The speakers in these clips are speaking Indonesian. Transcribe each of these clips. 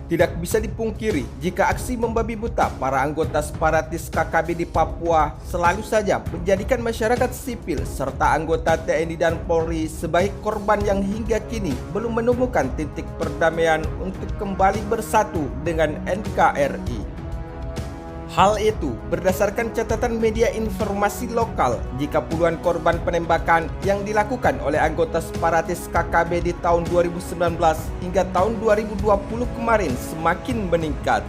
Tidak bisa dipungkiri jika aksi membabi buta para anggota separatis KKB di Papua selalu saja menjadikan masyarakat sipil serta anggota TNI dan Polri sebagai korban yang hingga kini belum menemukan titik perdamaian untuk kembali bersatu dengan NKRI. Hal itu berdasarkan catatan media informasi lokal jika puluhan korban penembakan yang dilakukan oleh anggota separatis KKB di tahun 2019 hingga tahun 2020 kemarin semakin meningkat.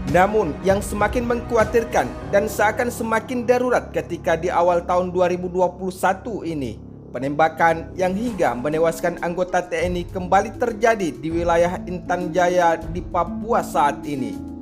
Namun yang semakin mengkhawatirkan dan seakan semakin darurat ketika di awal tahun 2021 ini, penembakan yang hingga menewaskan anggota TNI kembali terjadi di wilayah Intan Jaya di Papua saat ini.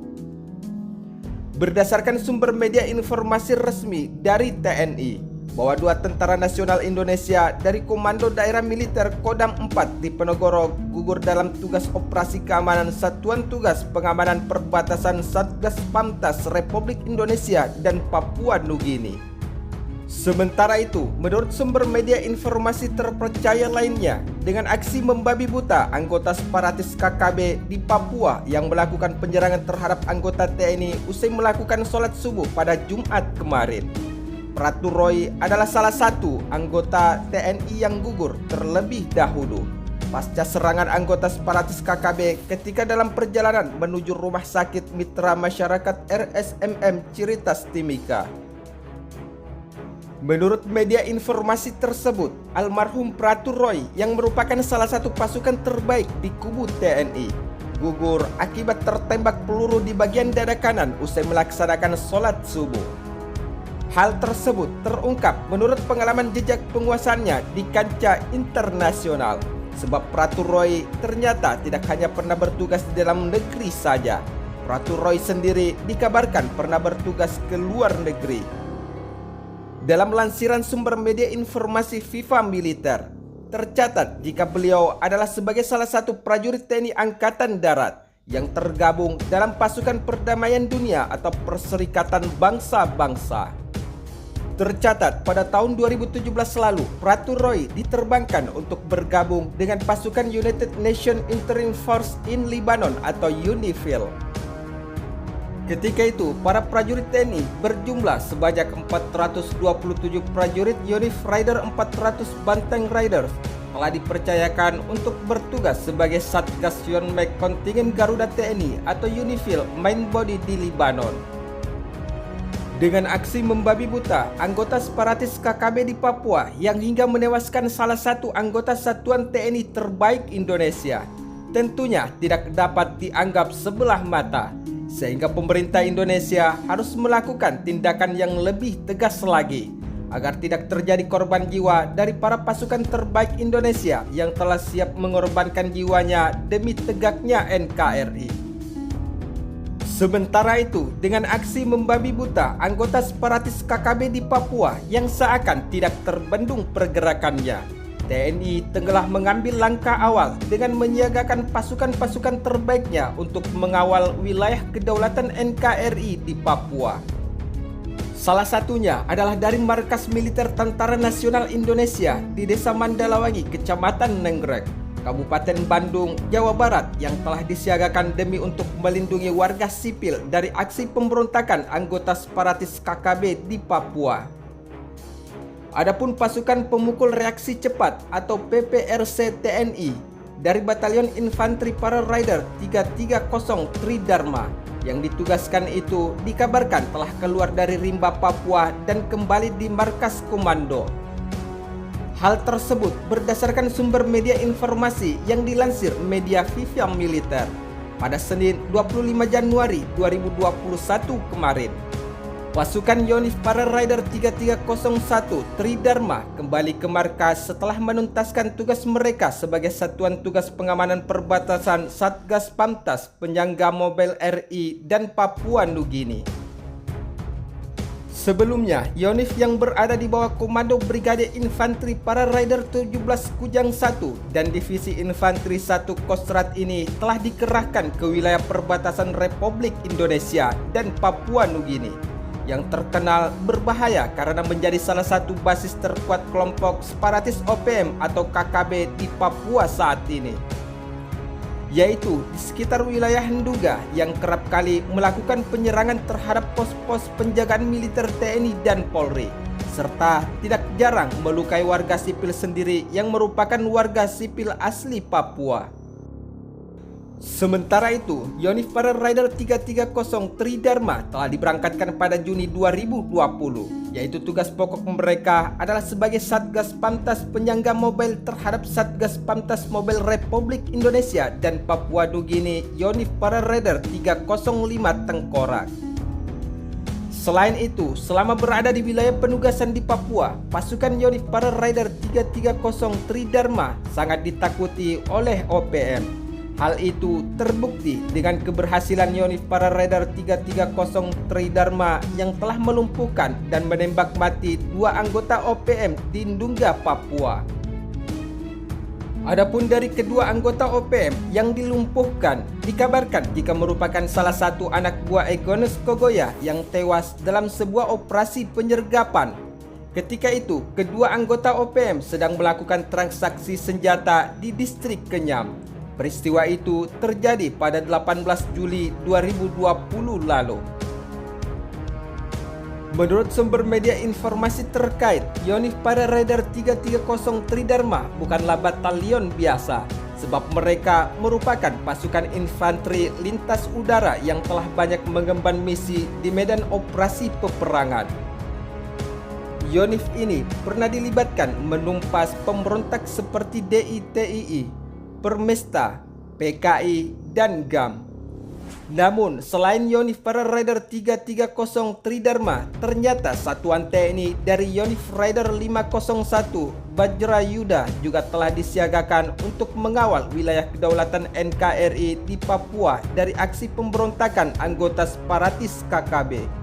Berdasarkan sumber media informasi resmi dari TNI, bahwa dua tentara nasional Indonesia dari Komando Daerah Militer Kodam 4 di Penogoro gugur dalam tugas operasi keamanan Satuan Tugas Pengamanan Perbatasan Satgas Pamtas Republik Indonesia dan Papua Nugini. Sementara itu, menurut sumber media informasi terpercaya lainnya, dengan aksi membabi buta anggota separatis KKB di Papua yang melakukan penyerangan terhadap anggota TNI usai melakukan sholat subuh pada Jumat kemarin, Pratu Roy adalah salah satu anggota TNI yang gugur terlebih dahulu pasca serangan anggota separatis KKB ketika dalam perjalanan menuju rumah sakit Mitra Masyarakat RSMM Ciritas Timika. Menurut media informasi tersebut, almarhum Pratu Roy yang merupakan salah satu pasukan terbaik di kubu TNI gugur akibat tertembak peluru di bagian dada kanan usai melaksanakan sholat subuh. Hal tersebut terungkap menurut pengalaman jejak penguasaannya di kancah internasional, sebab Pratu Roy ternyata tidak hanya pernah bertugas di dalam negeri saja. Pratu Roy sendiri dikabarkan pernah bertugas ke luar negeri. Dalam lansiran sumber media informasi FIFA Militer, tercatat jika beliau adalah sebagai salah satu prajurit TNI Angkatan Darat yang tergabung dalam pasukan perdamaian dunia atau Perserikatan Bangsa-Bangsa. Tercatat pada tahun 2017 lalu, Pratu Roy diterbangkan untuk bergabung dengan pasukan United Nations Interim Force in Lebanon atau UNIFIL. Ketika itu, para prajurit TNI berjumlah sebanyak 427 prajurit Unif Rider 400 Banteng Riders telah dipercayakan untuk bertugas sebagai Satgas Yonmek Kontingen Garuda TNI atau UNIFIL Main Body di Lebanon. Dengan aksi membabi buta anggota separatis KKB di Papua yang hingga menewaskan salah satu anggota satuan TNI terbaik Indonesia, tentunya tidak dapat dianggap sebelah mata. Sehingga pemerintah Indonesia harus melakukan tindakan yang lebih tegas lagi agar tidak terjadi korban jiwa dari para pasukan terbaik Indonesia yang telah siap mengorbankan jiwanya demi tegaknya NKRI. Sementara itu, dengan aksi membabi buta anggota separatis KKB di Papua yang seakan tidak terbendung pergerakannya, TNI tengah mengambil langkah awal dengan menyiagakan pasukan-pasukan terbaiknya untuk mengawal wilayah kedaulatan NKRI di Papua. Salah satunya adalah dari Markas Militer Tentara Nasional Indonesia di Desa Mandalawangi, Kecamatan Nengrek, Kabupaten Bandung, Jawa Barat yang telah disiagakan demi untuk melindungi warga sipil dari aksi pemberontakan anggota separatis KKB di Papua. Adapun pasukan pemukul reaksi cepat atau PPRC TNI dari Batalion Infanteri Para Rider 330 Tridharma yang ditugaskan itu dikabarkan telah keluar dari rimba Papua dan kembali di markas komando. Hal tersebut berdasarkan sumber media informasi yang dilansir media FIFA Militer pada Senin 25 Januari 2021 kemarin. Pasukan Yonif Para Rider 330 Tridharma kembali ke markas setelah menuntaskan tugas mereka sebagai Satuan Tugas Pengamanan Perbatasan Satgas Pamtas Penyangga Mobile RI dan Papua Nugini. Sebelumnya, Yonif yang berada di bawah Komando Brigade Infanteri Para Rider 17 Kujang 1 dan Divisi Infanteri 1 Kostrat ini telah dikerahkan ke wilayah perbatasan Republik Indonesia dan Papua Nugini, yang terkenal berbahaya karena menjadi salah satu basis terkuat kelompok separatis OPM atau KKB di Papua saat ini. yaitu di sekitar wilayah Nduga yang kerap kali melakukan penyerangan terhadap pos-pos penjagaan militer TNI dan Polri, serta tidak jarang melukai warga sipil sendiri yang merupakan warga sipil asli Papua. Sementara itu, Yonif para Rider 330 Tridharma telah diberangkatkan pada Juni 2020, yaitu tugas pokok mereka adalah sebagai Satgas Pamtas penyangga mobil terhadap Satgas Pamtas Mobil Republik Indonesia dan Papua Nugini Yonif para Rider 305 Tengkorak. Selain itu, selama berada di wilayah penugasan di Papua, pasukan Yonif para Rider 330 Tridharma sangat ditakuti oleh OPM. Hal itu terbukti dengan keberhasilan Yonif para Rider 330 Tridharma yang telah melumpuhkan dan menembak mati 2 anggota OPM di Ndunga, Papua. Adapun dari kedua anggota OPM yang dilumpuhkan, dikabarkan jika merupakan salah satu anak buah Egonus Kogoya yang tewas dalam sebuah operasi penyergapan. Ketika itu, kedua anggota OPM sedang melakukan transaksi senjata di distrik Kenyam. Peristiwa itu terjadi pada 18 Juli 2020 lalu. Menurut sumber media informasi terkait, Yonif para Rider 330 Tridharma bukanlah batalion biasa, sebab mereka merupakan pasukan infanteri lintas udara yang telah banyak mengemban misi di medan operasi peperangan. Yonif ini pernah dilibatkan menumpas pemberontak seperti DITII, Permesta, PKI, dan GAM. Namun, selain Yonif para Rider 330 Tridharma, ternyata satuan TNI dari Yonif Rider 501 Bajrayuda juga telah disiagakan untuk mengawal wilayah kedaulatan NKRI di Papua dari aksi pemberontakan anggota separatis KKB.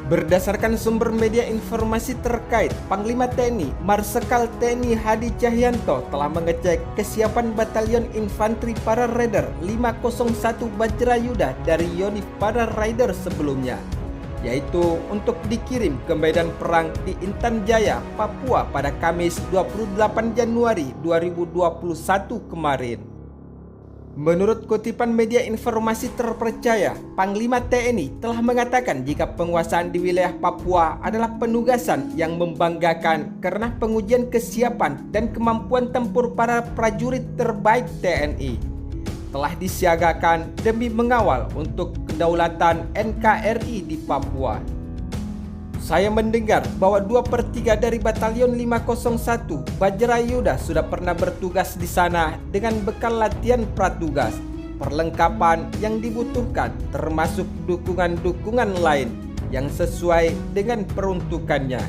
Berdasarkan sumber media informasi terkait, Panglima TNI Marsikal TNI Hadi Cahyanto telah mengecek kesiapan Batalion Infanteri para Rider 501 Bajrayuda dari Yonif para Rider sebelumnya, yaitu untuk dikirim ke medan perang di Intan Jaya, Papua pada Kamis 28 Januari 2021 kemarin. Menurut kutipan media informasi terpercaya, Panglima TNI telah mengatakan jika penguasaan di wilayah Papua adalah penugasan yang membanggakan karena pengujian kesiapan dan kemampuan tempur para prajurit terbaik TNI telah disiagakan demi mengawal untuk kedaulatan NKRI di Papua. Saya mendengar bahwa 2/3 dari Batalion 501 Bajrayuda sudah pernah bertugas di sana dengan bekal latihan pratugas, perlengkapan yang dibutuhkan, termasuk dukungan-dukungan lain yang sesuai dengan peruntukannya.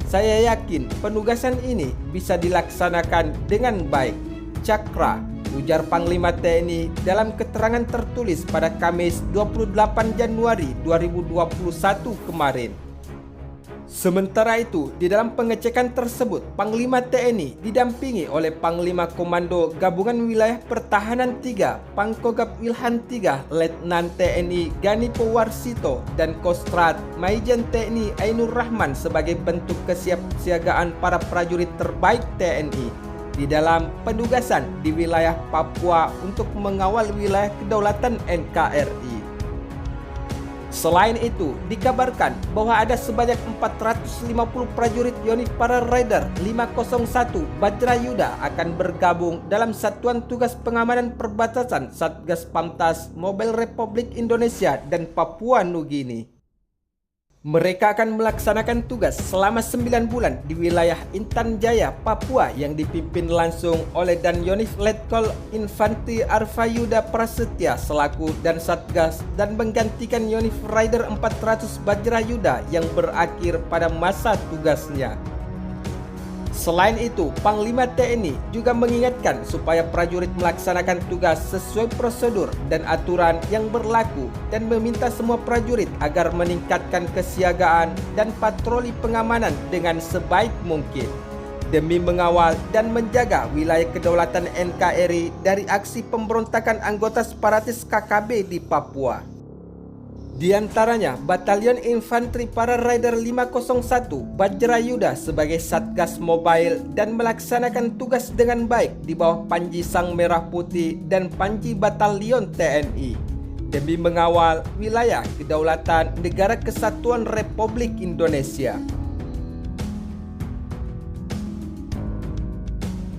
Saya yakin penugasan ini bisa dilaksanakan dengan baik, Cakra, ujar Panglima TNI dalam keterangan tertulis pada Kamis 28 Januari 2021 kemarin. Sementara itu, di dalam pengecekan tersebut, Panglima TNI didampingi oleh Panglima Komando Gabungan Wilayah Pertahanan 3, Pangkogab Wilhan 3, Letnan TNI Gani Pewarsito, dan Kostrat Maijen TNI Ainur Rahman sebagai bentuk kesiapsiagaan para prajurit terbaik TNI di dalam penugasan di wilayah Papua untuk mengawal wilayah kedaulatan NKRI. Selain itu, dikabarkan bahwa ada sebanyak 450 prajurit Yonif para Rider 501 Bajrayuda akan bergabung dalam Satuan Tugas Pengamanan Perbatasan Satgas Pamtas Mobil Republik Indonesia dan Papua Nugini. Mereka akan melaksanakan tugas selama 9 bulan di wilayah Intan Jaya, Papua yang dipimpin langsung oleh Dan Yonif Letkol Infantri Arfayuda Prasetya selaku Dan Satgas dan menggantikan Yonif Rider 400 Bajrayuda yang berakhir pada masa tugasnya. Selain itu, Panglima TNI juga mengingatkan supaya prajurit melaksanakan tugas sesuai prosedur dan aturan yang berlaku dan meminta semua prajurit agar meningkatkan kesiagaan dan patroli pengamanan dengan sebaik mungkin demi mengawal dan menjaga wilayah kedaulatan NKRI dari aksi pemberontakan anggota separatis KKB di Papua. Di antaranya, Batalion Infanteri Para Rider 501 Bajrayuda sebagai Satgas Mobile dan melaksanakan tugas dengan baik di bawah Panji Sang Merah Putih dan Panji Batalion TNI demi mengawal wilayah kedaulatan Negara Kesatuan Republik Indonesia.